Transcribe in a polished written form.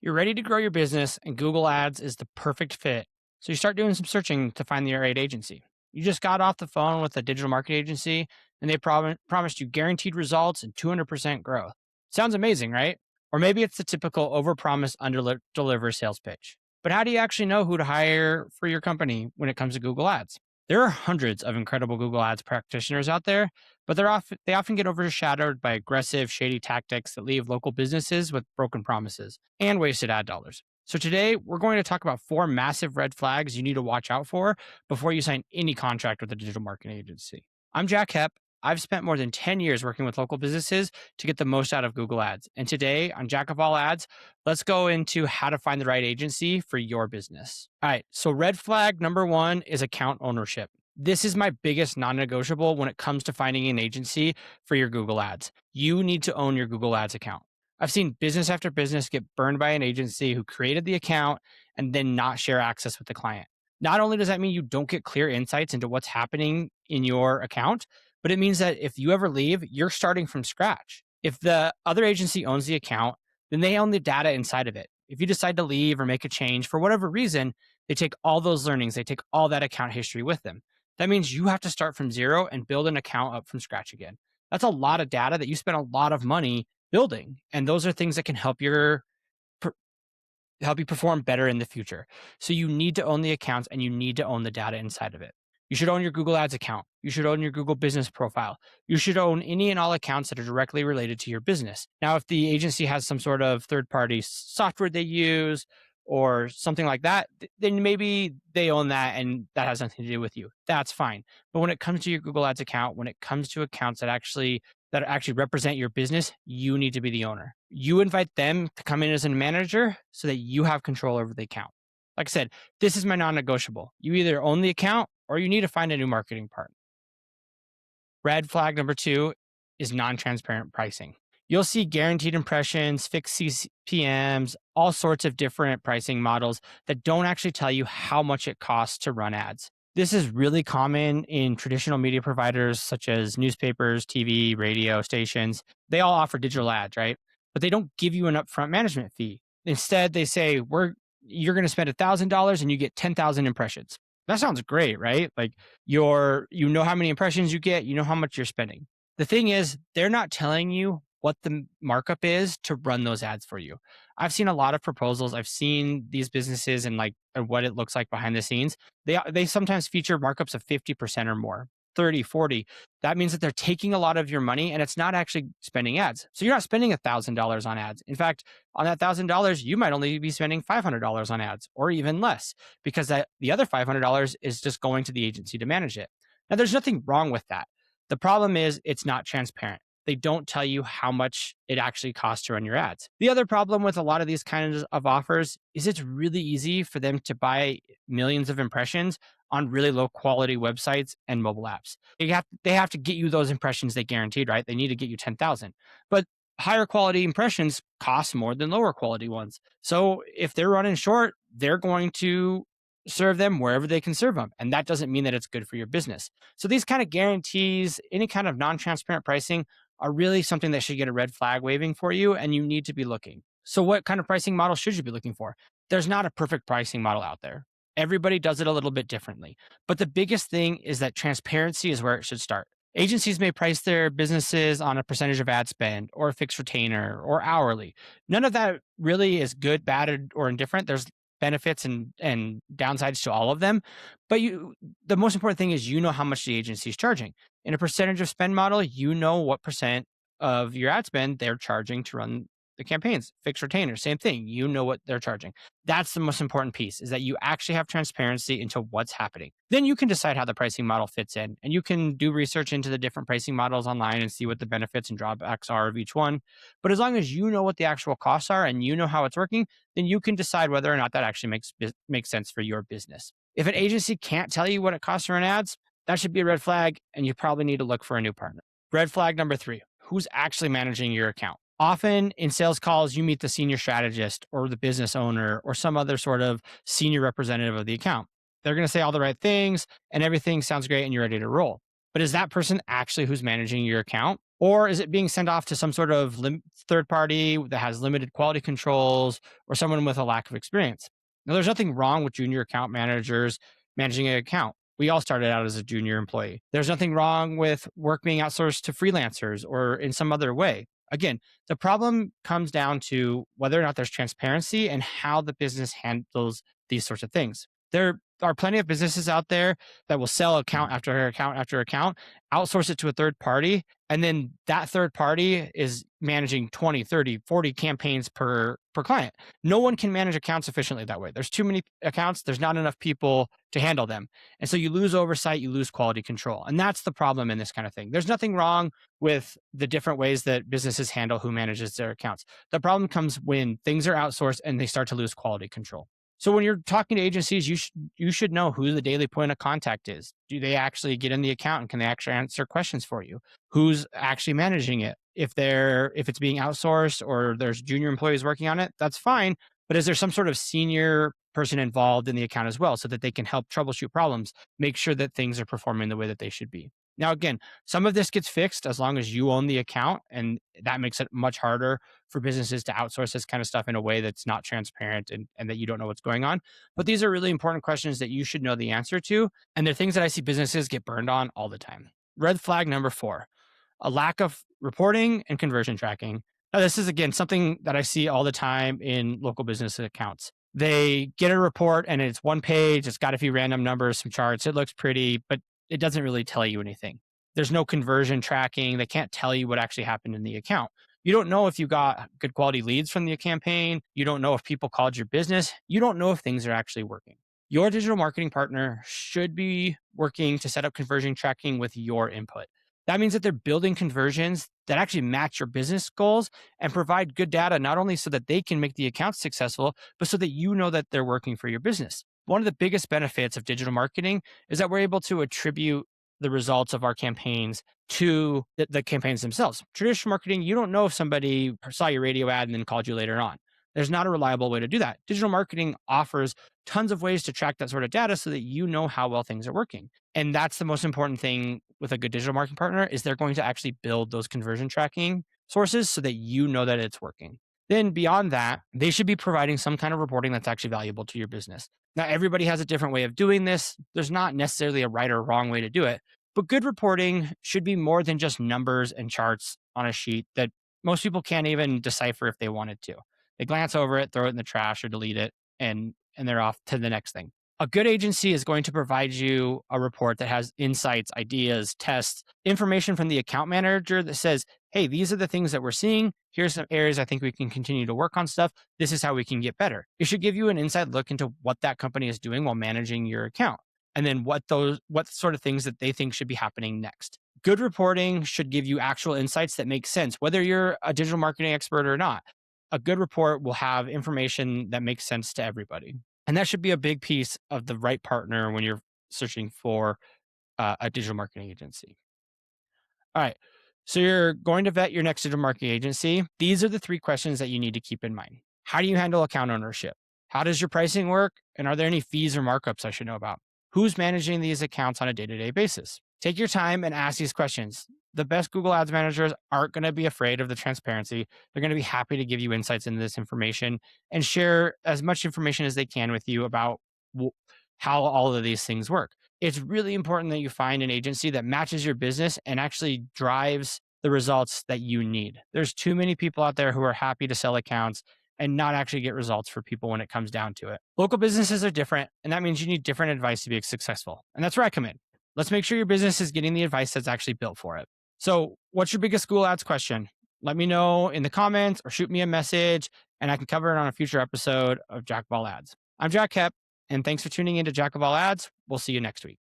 You're ready to grow your business, and Google Ads is the perfect fit. So you start doing some searching to find the right agency. You just got off the phone with a digital marketing agency, and they promised you guaranteed results and 200% growth. Sounds amazing, right? Or maybe it's the typical overpromise, under-deliver sales pitch. But how do you actually know who to hire for your company when it comes to Google Ads? There are hundreds of incredible Google Ads practitioners out there, but they often get overshadowed by aggressive, shady tactics that leave local businesses with broken promises and wasted ad dollars. So today we're going to talk about four massive red flags you need to watch out for before you sign any contract with a digital marketing agency. I'm Jack Hepp. I've spent more than 10 years working with local businesses to get the most out of Google Ads. And today on Jack of All Ads, let's go into how to find the right agency for your business. All right. So red flag number one is account ownership. This is my biggest non-negotiable when it comes to finding an agency for your Google Ads. You need to own your Google Ads account. I've seen business after business get burned by an agency who created the account and then not share access with the client. Not only does that mean you don't get clear insights into what's happening in your account, but it means that if you ever leave, you're starting from scratch. If the other agency owns the account, then they own the data inside of it. If you decide to leave or make a change for whatever reason, they take all those learnings, they take all that account history with them. That means you have to start from zero and build an account up from scratch again. That's a lot of data that you spend a lot of money building. And those are things that can help you perform better in the future. So you need to own the accounts and you need to own the data inside of it. You should own your Google Ads account. You should own your Google business profile. You should own any and all accounts that are directly related to your business. Now, if the agency has some sort of third-party software they use or something like that, then maybe they own that and that has nothing to do with you. That's fine. But when it comes to your Google Ads account, when it comes to accounts that actually represent your business, you need to be the owner. You invite them to come in as a manager so that you have control over the account. Like I said, this is my non-negotiable. You either own the account or you need to find a new marketing partner. Red flag number two is non-transparent pricing. You'll see guaranteed impressions, fixed CPMs, all sorts of different pricing models that don't actually tell you how much it costs to run ads. This is really common in traditional media providers such as newspapers, TV, radio stations. They all offer digital ads, right? But they don't give you an upfront management fee. Instead, they say, you're going to spend $1,000 and you get 10,000 impressions. That sounds great, right? Like you know how many impressions you get, you know how much you're spending. The thing is, they're not telling you what the markup is to run those ads for you. I've seen a lot of proposals. I've seen these businesses and what it looks like behind the scenes. They sometimes feature markups of 50% or more, 30, 40. That means that they're taking a lot of your money and it's not actually spending ads. So you're not spending $1,000 on ads. In fact, on that $1,000, you might only be spending $500 on ads or even less because the other $500 is just going to the agency to manage it. Now, there's nothing wrong with that. The problem is it's not transparent. They don't tell you how much it actually costs to run your ads. The other problem with a lot of these kinds of offers is it's really easy for them to buy millions of impressions on really low quality websites and mobile apps. They have to get you those impressions they guaranteed, right? They need to get you 10,000. But higher quality impressions cost more than lower quality ones. So if they're running short, they're going to serve them wherever they can serve them. And that doesn't mean that it's good for your business. So these kind of guarantees, any kind of non-transparent pricing are really something that should get a red flag waving for you, and you need to be looking. So what kind of pricing model should you be looking for? There's not a perfect pricing model out there. Everybody does it a little bit differently. But the biggest thing is that transparency is where it should start. Agencies may price their businesses on a percentage of ad spend or a fixed retainer or hourly. None of that really is good, bad, or indifferent. There's benefits and downsides to all of them. But the most important thing is you know how much the agency is charging. In a percentage of spend model, you know what percent of your ad spend they're charging to run the campaigns. Fixed retainer, same thing. You know what they're charging. That's the most important piece, is that you actually have transparency into what's happening. Then you can decide how the pricing model fits in, and you can do research into the different pricing models online and see what the benefits and drawbacks are of each one. But as long as you know what the actual costs are and you know how it's working, then you can decide whether or not that actually makes sense for your business. If an agency can't tell you what it costs to run ads, that should be a red flag, and you probably need to look for a new partner. Red flag number three, who's actually managing your account? Often in sales calls, you meet the senior strategist or the business owner or some other sort of senior representative of the account. They're going to say all the right things and everything sounds great and you're ready to roll. But is that person actually who's managing your account? Or is it being sent off to some sort of third party that has limited quality controls or someone with a lack of experience? Now, there's nothing wrong with junior account managers managing an account. We all started out as a junior employee. There's nothing wrong with work being outsourced to freelancers or in some other way. Again, the problem comes down to whether or not there's transparency and how the business handles these sorts of things. There are plenty of businesses out there that will sell account after account after account, outsource it to a third party, and then that third party is managing 20, 30, 40 campaigns per client. No one can manage accounts efficiently that way. There's too many accounts, there's not enough people to handle them. And so you lose oversight, you lose quality control. And that's the problem in this kind of thing. There's nothing wrong with the different ways that businesses handle who manages their accounts. The problem comes when things are outsourced and they start to lose quality control. So when you're talking to agencies, you should know who the daily point of contact is. Do they actually get in the account and can they actually answer questions for you? Who's actually managing it? If it's being outsourced or there's junior employees working on it, that's fine. But is there some sort of senior person involved in the account as well so that they can help troubleshoot problems, make sure that things are performing the way that they should be? Now, again, some of this gets fixed as long as you own the account, and that makes it much harder for businesses to outsource this kind of stuff in a way that's not transparent and that you don't know what's going on. But these are really important questions that you should know the answer to. And they're things that I see businesses get burned on all the time. Red flag number 4, a lack of reporting and conversion tracking. Now, this is again something that I see all the time in local business accounts. They get a report and it's one page, it's got a few random numbers, some charts, it looks pretty, but it doesn't really tell you anything. There's no conversion tracking. They can't tell you what actually happened in the account. You don't know if you got good quality leads from the campaign. You don't know if people called your business. You don't know if things are actually working. Your digital marketing partner should be working to set up conversion tracking with your input. That means that they're building conversions that actually match your business goals and provide good data, not only so that they can make the accounts successful, but so that you know that they're working for your business. One of the biggest benefits of digital marketing is that we're able to attribute the results of our campaigns to the campaigns themselves. Traditional marketing, you don't know if somebody saw your radio ad and then called you later on. There's not a reliable way to do that. Digital marketing offers tons of ways to track that sort of data so that you know how well things are working. And that's the most important thing with a good digital marketing partner is they're going to actually build those conversion tracking sources so that you know that it's working. Then beyond that, they should be providing some kind of reporting that's actually valuable to your business. Now, everybody has a different way of doing this. There's not necessarily a right or wrong way to do it, but good reporting should be more than just numbers and charts on a sheet that most people can't even decipher if they wanted to. They glance over it, throw it in the trash or delete it, and they're off to the next thing. A good agency is going to provide you a report that has insights, ideas, tests, information from the account manager that says, hey, these are the things that we're seeing. Here's some areas I think we can continue to work on stuff. This is how we can get better. It should give you an inside look into what that company is doing while managing your account. And then what sort of things that they think should be happening next. Good reporting should give you actual insights that make sense, whether you're a digital marketing expert or not. A good report will have information that makes sense to everybody. And that should be a big piece of the right partner when you're searching for a digital marketing agency. All right. So you're going to vet your next digital marketing agency. These are the 3 questions that you need to keep in mind. How do you handle account ownership? How does your pricing work? And are there any fees or markups I should know about? Who's managing these accounts on a day-to-day basis? Take your time and ask these questions. The best Google Ads managers aren't going to be afraid of the transparency. They're going to be happy to give you insights into this information and share as much information as they can with you about how all of these things work. It's really important that you find an agency that matches your business and actually drives the results that you need. There's too many people out there who are happy to sell accounts and not actually get results for people when it comes down to it. Local businesses are different, and that means you need different advice to be successful. And that's where I come in. Let's make sure your business is getting the advice that's actually built for it. So, what's your biggest Google Ads question? Let me know in the comments or shoot me a message, and I can cover it on a future episode of Jack of All Ads. I'm Jack Kep, and thanks for tuning in to Jack of All Ads. We'll see you next week.